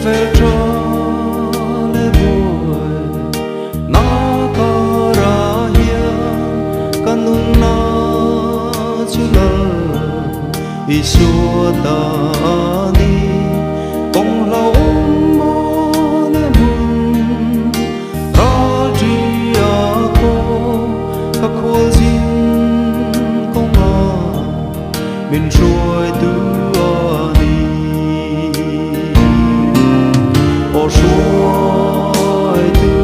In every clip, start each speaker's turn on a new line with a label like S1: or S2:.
S1: về cho lễ buổi na ca ra hiền kanun na chula Isua ta ni kong lau mo ne mun ra ji ako ka khol jin kong ma min trôi tu ani o trôi tu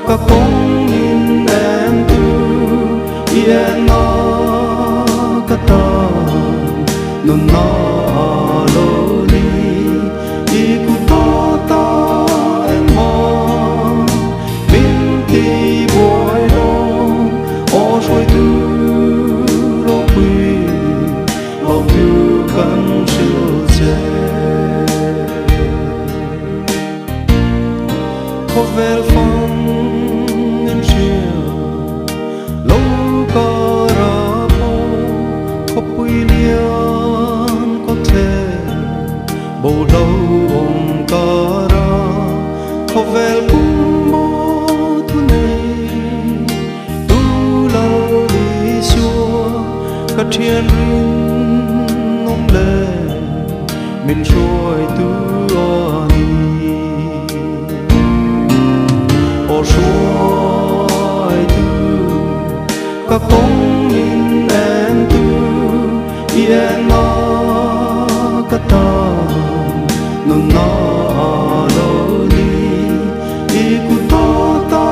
S1: ka kong min em tu yên na ka ta nun na lo ni iku ta em ma min ti boy lo o trôi tu lo quy lòng tu khăn chiều che có vẻ phong em chiều lâu ca ra po có quy liên có thể bầu lâu ông ca ra có vẻ cũng mô thu này tu la đi xua cả thiên rin ông lệ mình trôi tu ani o trôi tu cả công in em tu yên na cả ta nun na lo ni iku ta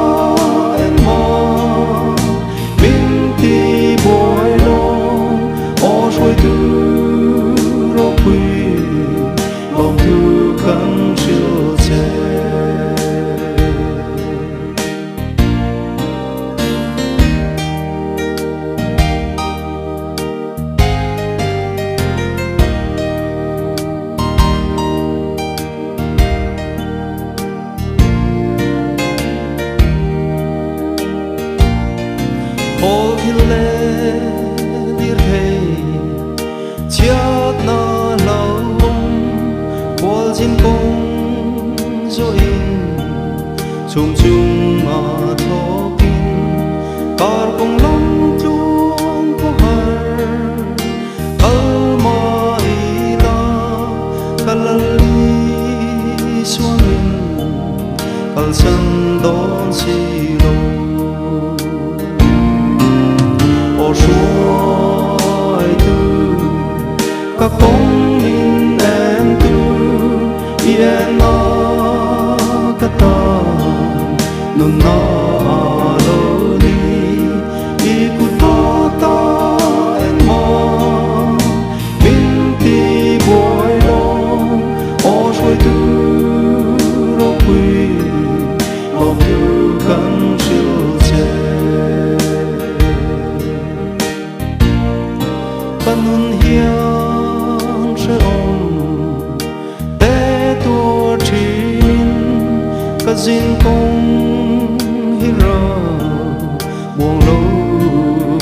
S1: em ma min ti boy lo o trôi tu lo quy lòng tu khăn chiều che Hold hile dir hey chiat na laum qual jin kong zo in chung chung ma thokin kar kong lam chung ko har al ma ila kalali swangin kal san don si lo trôi tu cả công in em tu yên na cả ta nun na lo ni iku ta em ma min ti boy lo o trôi tu lo quy lòng tu khăn chiều che panun hiang se om te tua chin ka zin kong hi ra buông lâu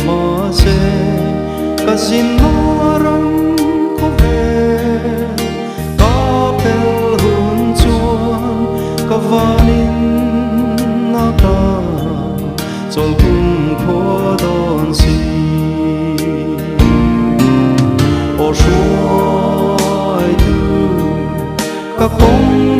S1: ma se ka zin ma ram ko ve ka pel hun chuan ka vanin na ka chol kum kho don si o trôi tu cả công